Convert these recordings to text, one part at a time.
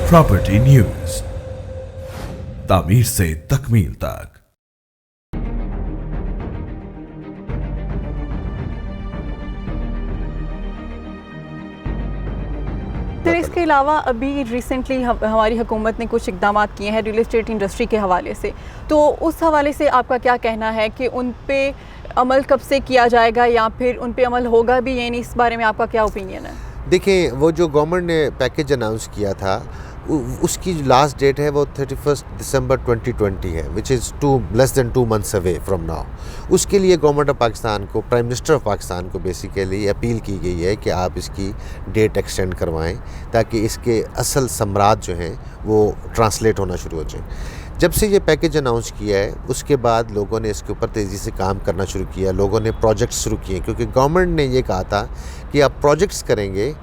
Property news, तामीर से तकमील तक। तो इसके अलावा अभी रिसेंटली हमारी हुकूमत ने कुछ इकदाम किए हैं रियल एस्टेट इंडस्ट्री के हवाले से, तो उस हवाले से आपका क्या कहना है कि उन पे अमल कब से किया जाएगा या फिर उन पे अमल होगा भी, यानी इस बारे में आपका क्या ओपिनियन है? देखिए, वो जो गवर्नमेंट ने पैकेज अनाउंस किया था उसकी जो लास्ट डेट है वो 31 दिसंबर 2020 है, which is less than 2 months away from now. उसके लिए गवर्नमेंट ऑफ पाकिस्तान को, प्राइम मिनिस्टर ऑफ पाकिस्तान को बेसिकली अपील की गई है कि आप इसकी डेट एक्सटेंड करवाएं ताकि इसके असल समरात जो हैं वो ट्रांसलेट होना शुरू हो जाए। जब से ये पैकेज अनाउंस किया है उसके बाद लोगों ने इसके ऊपर तेज़ी से काम करना शुरू किया, लोगों ने प्रोजेक्ट्स शुरू किए, क्योंकि गवर्नमेंट ने ये कहा था कि आप प्रोजेक्ट्स करेंगे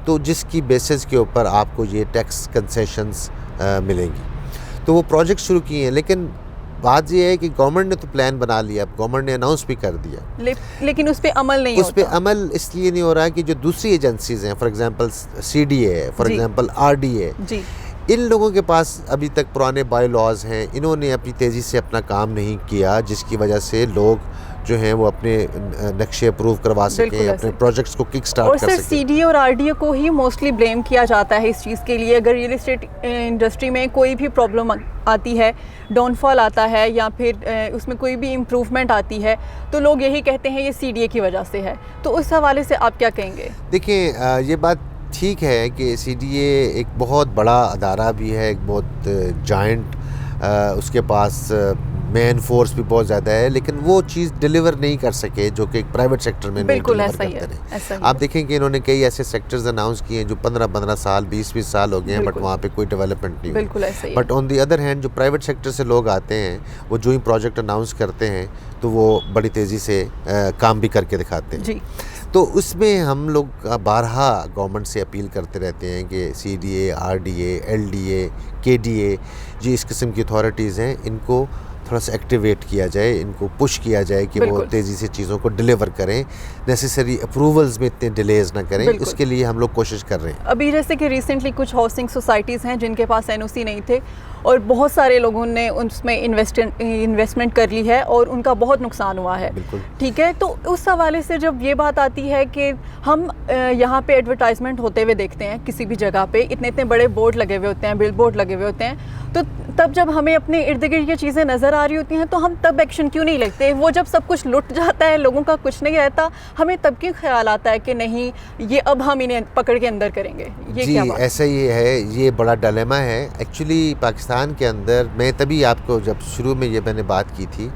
तो जिसकी बेसिस के ऊपर आपको ये टैक्स कंसेशंस मिलेंगी। तो वो प्रोजेक्ट शुरू किए हैं, लेकिन बात ये है कि गवर्नमेंट ने तो प्लान बना लिया, गवर्नमेंट ने अनाउंस भी कर दिया, लेकिन उस पर अमल नहीं उस पर अमल इसलिए नहीं हो रहा है कि जो दूसरी एजेंसीज़ हैं, फॉर एग्जांपल CDA है, फॉर एग्जांपल RDA, इन लोगों के पास अभी तक पुराने बाय लॉज हैं, इन्होंने अपनी तेज़ी से अपना काम नहीं किया, जिसकी वजह से लोग जो हैं वो अपने नक्शे अप्रूव करवा सकें, अपने प्रोजेक्ट्स को किक स्टार्ट कर सकें। CDA और RDA को ही मोस्टली ब्लेम किया जाता है इस चीज़ के लिए। अगर रियल एस्टेट इंडस्ट्री में कोई भी प्रॉब्लम आती है, डाउनफॉल आता है या फिर उसमें कोई भी इम्प्रूवमेंट आती है, तो लोग यही कहते हैं ये CDA की वजह से है। तो उस हवाले से आप क्या कहेंगे? देखिए, ये बात ठीक है कि CDA एक बहुत बड़ा अदारा भी है, एक बहुत जायंट, उसके पास मैन फोर्स भी बहुत ज़्यादा है, लेकिन वो चीज़ डिलीवर नहीं कर सके जो कि एक प्राइवेट सेक्टर में बिल्कुल ऐसा ही है। आप देखें कि इन्होंने कई ऐसे सेक्टर्स अनाउंस किए हैं जो 15-15 साल 20-20 साल हो गए हैं, बट वहाँ पे कोई डेवलपमेंट नहीं हुई। But on the other hand जो प्राइवेट सेक्टर से लोग आते हैं वो जो ही प्रोजेक्ट अनाउंस करते हैं तो वो बड़ी तेज़ी से काम भी करके दिखाते हैं। तो उसमें हम लोग बारहा गवर्नमेंट से अपील करते रहते हैं कि CDA, RDA, LDA, KDA, जो इस किस्म की अथॉरिटीज़ हैं, इनको थोड़ा सा एक्टिवेट किया जाए, इनको पुश किया जाए कि वो तेज़ी से चीज़ों को डिलीवर करें, नेसेसरी अप्रूवल्स में इतने डिलेज ना करें। इसके लिए हम लोग कोशिश कर रहे हैं। अभी जैसे कि रिसेंटली कुछ हाउसिंग सोसाइटीज़ हैं जिनके पास NOC नहीं थे और बहुत सारे लोगों ने उसमें इन्वेस्टमेंट कर ली है और उनका बहुत नुकसान हुआ है। ठीक है, तो उस हवाले से जब ये बात आती है कि हम यहाँ पे एडवर्टाइजमेंट होते हुए देखते हैं किसी भी जगह पे, इतने इतने बड़े बोर्ड लगे हुए होते हैं, बिल बोर्ड लगे हुए होते हैं, तो तब जब हमें अपने इर्द गिर्द ये चीज़ें नज़र आ रही होती हैं तो हम तब एक्शन क्यों नहीं लेते? वो जब सब कुछ लुट जाता है, लोगों का कुछ नहीं रहता, हमें तब क्यों ख्याल आता है कि नहीं ये अब हम इन्हें पकड़ के अंदर करेंगे? ये जी, क्या बात? ऐसा ही है, ये बड़ा डिलेमा है एक्चुअली पाकिस्तान के अंदर। मैं तभी आपको जब शुरू में ये मैंने बात की थी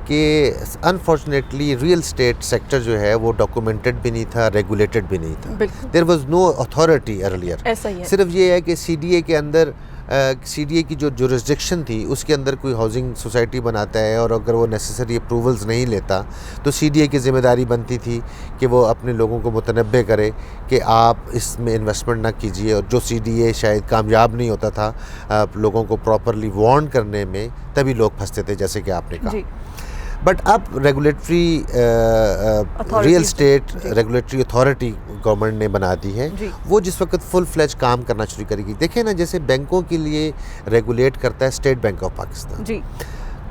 कि अनफॉर्चुनेटली रियल स्टेट सेक्टर जो है वो डॉक्यूमेंटेड भी नहीं था, रेगुलेटेड भी नहीं था। There was no authority earlier. ऐसा ही है। सिर्फ ये है कि CDA के अंदर CDA की जो जुरिस्डिक्शन थी उसके अंदर कोई हाउसिंग सोसाइटी बनाता है और अगर वो नेसेसरी अप्रूवल्स नहीं लेता तो CDA की ज़िम्मेदारी बनती थी कि वो अपने लोगों को मुतनब्बे करे कि आप इसमें इन्वेस्टमेंट ना कीजिए, और जो CDA शायद कामयाब नहीं होता था लोगों को प्रॉपरली वार्न करने में, तभी लोग फंसते थे, जैसे कि आपने कहा। बट अब regulatory real estate regulatory authority government ने बना दी है, वो जिस वक्त फुल फ्लेज काम करना शुरू करेगी। देखें ना, जैसे बैंकों के लिए रेगुलेट करता है state bank of Pakistan,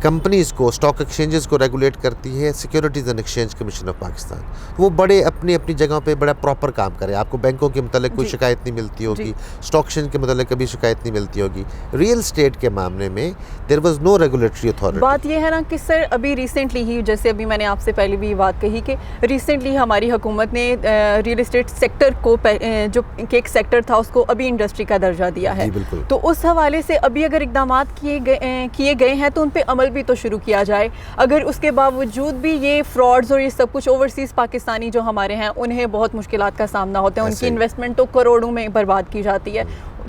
companies को, स्टॉक एक्सचेंजेस को रेगुलेट करती है securities and exchange commission of Pakistan. वो बड़े अपनी अपनी जगह पे बड़ा प्रॉपर काम करे, आपको बैंकों के मतलब कोई शिकायत नहीं मिलती होगी, स्टॉक एक्सचेंज के मतलब कभी शिकायत नहीं मिलती होगी। रियल स्टेट के मामले में there was no regulatory authority. बात ये है ना कि सर अभी रिसेंटली ही, जैसे अभी मैंने आपसे पहले भी बात कही कि रिसेंटली हमारी हुकूमत ने रियल एस्टेट सेक्टर को जो एक सेक्टर था उसको अभी इंडस्ट्री का दर्जा दिया है। तो उस हवाले से अभी अगर इकदाम किए गए हैं तो उन पर अमल भी तो शुरू किया जाए। अगर उसके बावजूद भी ये फ्रॉड्स और ये सब कुछ ओवरसीज़ पाकिस्तानी जो हमारे हैं उन्हें बहुत मुश्किलात का सामना होता है, उनकी इन्वेस्टमेंट तो करोड़ों में बर्बाद की जाती है,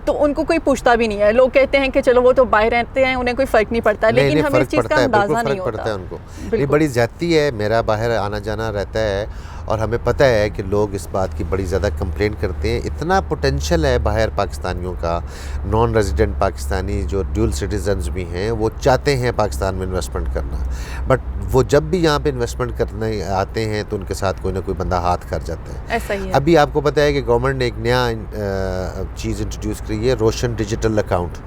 तो उनको कोई पूछता भी नहीं है। लोग कहते हैं कि चलो वो तो बाहर रहते हैं, उन्हें कोई फ़र्क नहीं पड़ता, लेकिन हमें इस चीज़ का अंदाज़ा नहीं होता। ये बड़ी ज़्यादती है, मेरा बाहर आना जाना रहता है और हमें पता है कि लोग इस बात की बड़ी ज़्यादा कंप्लेंट करते हैं। इतना पोटेंशियल है बाहर पाकिस्तानियों का, नॉन रेजिडेंट पाकिस्तानी जो ड्यूल सिटीजन्स भी हैं वो चाहते हैं पाकिस्तान में इन्वेस्टमेंट करना, बट वो जब भी यहाँ पे इन्वेस्टमेंट करने आते हैं तो उनके साथ कोई ना कोई बंदा हाथ कर जाता है। ऐसा ही है। अभी आपको पता है कि गवर्नमेंट ने एक नया चीज़ इंट्रोड्यूस करी है, रोशन डिजिटल अकाउंट।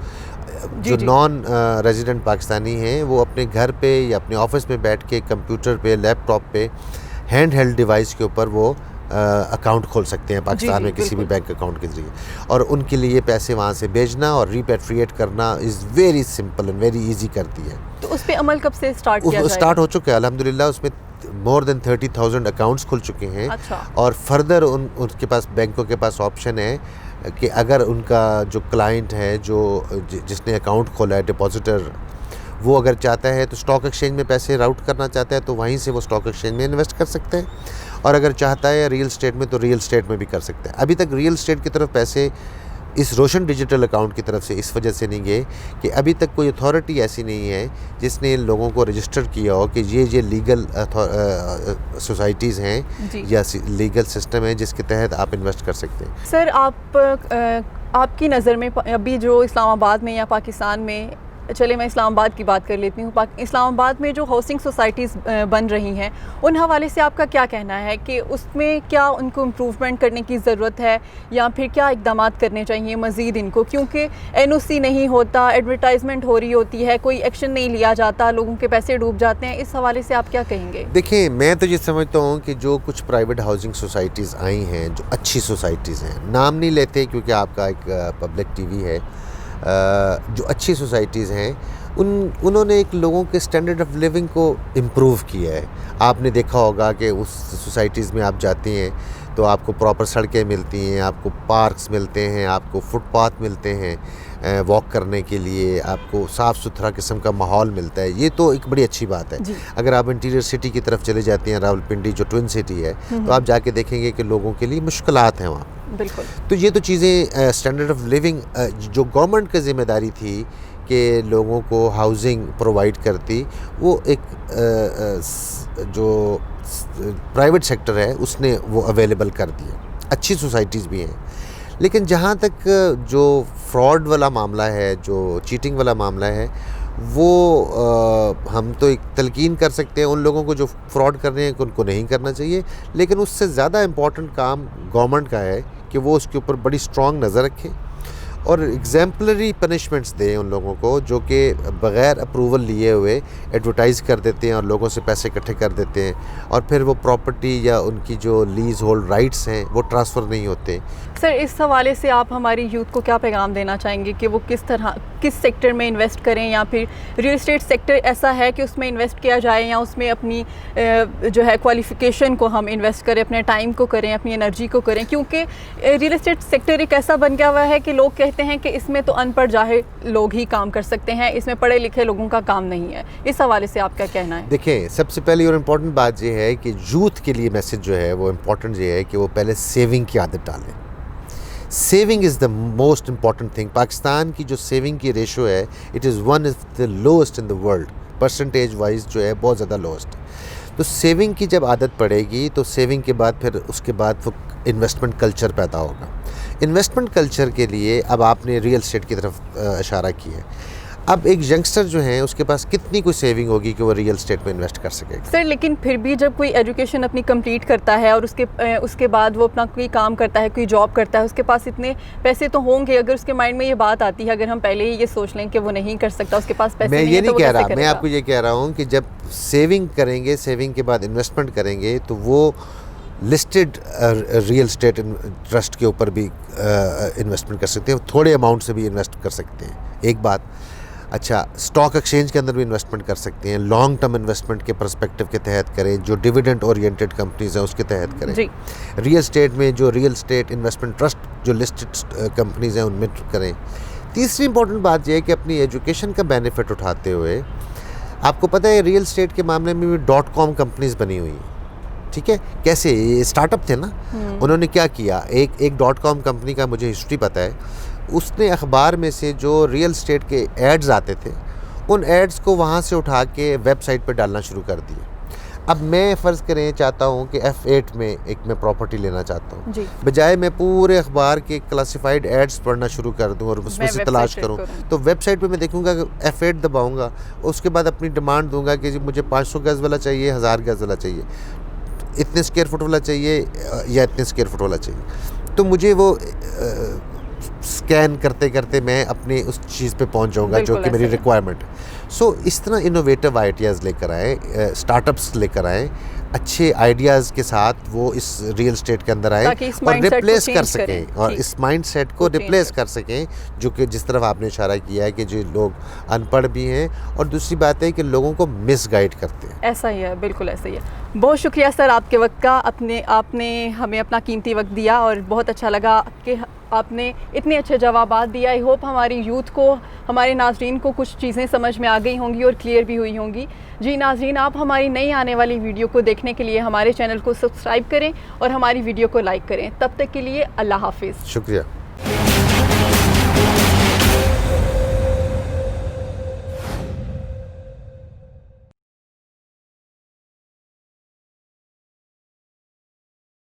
जो नॉन रेजिडेंट पाकिस्तानी हैं वो अपने घर पे या अपने ऑफिस में बैठ के कंप्यूटर पे, लैपटॉप पे, हैंड हेल्ड डिवाइस के ऊपर वो अकाउंट खोल सकते हैं पाकिस्तान में किसी भी बैंक अकाउंट के ज़रिए, और उनके लिए पैसे वहाँ से भेजना और रिपेट्रिएट करना is very simple and very easy करती है। तो उस पर अमल कब से स्टार्ट किया जाएगा? स्टार्ट हो चुका है अल्हम्दुलिल्लाह, उसमें मोर देन 30,000 अकाउंट्स खुल चुके हैं। अच्छा। और फर्दर उनके पास, बैंकों के पास ऑप्शन है कि अगर उनका जो क्लाइंट है, जो जिसने अकाउंट खोला है, डिपॉजिटर, वो अगर चाहता है तो स्टॉक एक्सचेंज में पैसे राउट करना चाहता है तो वहीं से वो स्टॉक एक्सचेंज में इन्वेस्ट कर सकते हैं, और अगर चाहता है रियल स्टेट में तो रियल स्टेट में भी कर सकते हैं। अभी तक रियल स्टेट की तरफ पैसे इस रोशन डिजिटल अकाउंट की तरफ से इस वजह से नहीं गए कि अभी तक कोई अथॉरिटी ऐसी नहीं है जिसने इन लोगों को रजिस्टर किया हो कि ये लीगल सोसाइटीज़ हैं या लीगल सिस्टम है जिसके तहत आप इन्वेस्ट कर सकते हैं। सर, आपकी नज़र में अभी जो इस्लामाबाद में या पाकिस्तान में, चले मैं इस्लामाबाद की बात कर लेती हूँ, इस्लामाबाद में जो हाउसिंग सोसाइटीज़ बन रही हैं उन हवाले से आपका क्या कहना है कि उसमें क्या उनको इम्प्रूवमेंट करने की ज़रूरत है या फिर क्या इक़दाम करने चाहिए मज़ीद इनको, क्योंकि NOC नहीं होता, एडवर्टाइजमेंट हो रही होती है, कोई एक्शन नहीं लिया जाता, लोगों के पैसे डूब जाते हैं। इस हवाले से आप क्या कहेंगे? देखिए, मैं तो ये समझता हूँ कि जो कुछ प्राइवेट हाउसिंग सोसाइटीज़ आई हैं, जो अच्छी सोसाइटीज़ हैं, नाम नहीं लेते क्योंकि आपका एक पब्लिक TV है, जो अच्छी सोसाइटीज़ हैं उन्होंने एक लोगों के स्टैंडर्ड ऑफ लिविंग को इम्प्रूव किया है। आपने देखा होगा कि उस सोसाइटीज़ में आप जाते हैं तो आपको प्रॉपर सड़कें मिलती हैं, आपको पार्क्स मिलते हैं, आपको फुटपाथ मिलते हैं वॉक करने के लिए, आपको साफ़ सुथरा किस्म का माहौल मिलता है। ये तो एक बड़ी अच्छी बात है। अगर आप इंटीरियर सिटी की तरफ चले जाते हैं, रावलपिंडी जो ट्विन सिटी है, तो आप जाके देखेंगे कि लोगों के लिए मुश्किलात हैं वहाँ। बिल्कुल। तो ये तो चीज़ें स्टैंडर्ड ऑफ लिविंग जो गवर्नमेंट की ज़िम्मेदारी थी कि लोगों को हाउसिंग प्रोवाइड करती, वो एक जो प्राइवेट सेक्टर है उसने वो अवेलेबल कर दिया। अच्छी सोसाइटीज़ भी हैं, लेकिन जहाँ तक जो फ्रॉड वाला मामला है, जो चीटिंग वाला मामला है, वो हम तो एक तलकीन कर सकते हैं उन लोगों को जो फ्रॉड कर रहे हैं कि उनको नहीं करना चाहिए, लेकिन उससे ज़्यादा इम्पॉर्टेंट काम गवर्नमेंट का है कि वो उसके ऊपर बड़ी स्ट्रॉन्ग नज़र रखे और एग्जाम्पलरी पनिशमेंट्स दें उन लोगों को जो कि बग़ैर अप्रूवल लिए हुए एडवर्टाइज़ कर देते हैं और लोगों से पैसे इकट्ठे कर देते हैं, और फिर वो प्रॉपर्टी या उनकी जो लीज होल्ड राइट्स हैं वो ट्रांसफ़र नहीं होते। सर, इस हवाले से आप हमारी यूथ को क्या पैगाम देना चाहेंगे कि वो किस सेक्टर में इन्वेस्ट करें, या फिर रियल इस्टेट सेक्टर ऐसा है कि उसमें इन्वेस्ट किया जाए या उसमें अपनी जो है क्वालिफ़िकेशन को हम इन्वेस्ट करें, अपने टाइम को करें, अपनी एनर्जी को करें, क्योंकि रियल इस्टेट सेक्टर एक ऐसा बन गया हुआ है कि लोग कहते हैं कि इसमें तो अनपढ़ जाहिल लोग ही काम कर सकते हैं, इसमें पढ़े लिखे लोगों का काम नहीं है। इस हवाले से आप क्या कहना है? देखिए, सबसे पहली और इम्पॉर्टेंट बात यह है कि यूथ के लिए मैसेज जो है वो इम्पॉर्टेंट ये है कि वो पहले सेविंग की आदत डालें। Saving is the most important thing. Pakistan की जो सेविंग की रेशो है, it is one of the lowest in the world, percentage wise जो है बहुत ज़्यादा लोएस्ट। तो सेविंग की जब आदत पड़ेगी तो सेविंग के बाद फिर उसके बाद वो इन्वेस्टमेंट कल्चर पैदा होगा। इन्वेस्टमेंट कल्चर के लिए अब आपने रियल एस्टेट की तरफ इशारा किया है। अब एक यंगस्टर जो है उसके पास कितनी कोई सेविंग होगी कि वो रियल एस्टेट में इन्वेस्ट कर सकेगा? सर, लेकिन फिर भी जब कोई एजुकेशन अपनी कंप्लीट करता है और उसके बाद वो अपना कोई काम करता है, कोई जॉब करता है, उसके पास इतने पैसे तो होंगे। अगर उसके माइंड में ये बात आती है, अगर हम पहले ही ये सोच लें कि वो नहीं कर सकता, उसके पास पैसे मैं नहीं ये है, नहीं तो कह वो रहा, कैसे मैं करेगा? आपको ये कह रहा हूँ कि जब सेविंग करेंगे, सेविंग के बाद इन्वेस्टमेंट करेंगे, तो वो लिस्टेड रियल एस्टेट ट्रस्ट के ऊपर भी इन्वेस्टमेंट कर सकते हैं, थोड़े अमाउंट से भी इन्वेस्ट कर सकते हैं। एक बात। अच्छा, स्टॉक एक्सचेंज के अंदर भी इन्वेस्टमेंट कर सकते हैं, लॉन्ग टर्म इन्वेस्टमेंट के पर्सपेक्टिव के तहत करें, जो डिविडेंड ओरिएंटेड कंपनीज हैं उसके तहत करें। रियल एस्टेट में जो रियल एस्टेट इन्वेस्टमेंट ट्रस्ट जो लिस्टेड कंपनीज हैं उनमें करें। तीसरी इंपॉर्टेंट बात यह है कि अपनी एजुकेशन का बेनिफिट उठाते हुए, आपको पता है रियल एस्टेट के मामले में भी .com कंपनीज बनी हुई हैं, ठीक है? कैसे? ये स्टार्टअप थे ना, उन्होंने क्या किया, एक .com कंपनी का मुझे हिस्ट्री पता है, उसने अखबार में से जो रियल एस्टेट के एड्स आते थे उन एड्स को वहाँ से उठा के वेबसाइट पर डालना शुरू कर दिए। अब मैं फ़र्ज़ करें चाहता हूँ कि F8 में एक मैं प्रॉपर्टी लेना चाहता हूँ, जी। बजाय मैं पूरे अखबार के क्लासिफाइड एड्स पढ़ना शुरू कर दूँ और उसमें से तलाश करूँ, तो वेबसाइट पे मैं देखूँगा कि F8 दबाऊँगा, उसके बाद अपनी डिमांड दूँगा कि जी मुझे 500 गज़ वाला चाहिए, 1000 गज़ वाला चाहिए, इतने स्क्वायर फुट वाला चाहिए या इतने स्क्वायर फुट वाला चाहिए। तो मुझे वो स्कैन करते करते मैं अपनी उस चीज़ पे पहुंच जाऊंगा जो कि मेरी रिक्वायरमेंट है। सो इस तरह इनोवेटिव आइडियाज़ लेकर आए, स्टार्टअप्स लेकर आए, अच्छे आइडियाज़ के साथ वो इस रियल एस्टेट के अंदर आए और रिप्लेस कर सकें, और इस माइंडसेट को रिप्लेस कर सकें जो कि जिस तरफ आपने इशारा किया है कि जो लोग अनपढ़ भी हैं, और दूसरी बात है कि लोगों को मिसगाइड करते हैं। ऐसा ही है, बिल्कुल ऐसा ही है। बहुत शुक्रिया सर आपके वक्त का, आपने हमें अपना कीमती वक्त दिया और बहुत अच्छा लगा कि आपने इतने अच्छे जवाबात दिए। आई होप हमारी यूथ को, हमारे नाज़रीन को कुछ चीज़ें समझ में आ गई होंगी और क्लियर भी हुई होंगी। जी नाज़रीन, आप हमारी नई आने वाली वीडियो को देखने के लिए हमारे चैनल को सब्सक्राइब करें और हमारी वीडियो को लाइक करें। तब तक के लिए अल्लाह हाफिज़। शुक्रिया।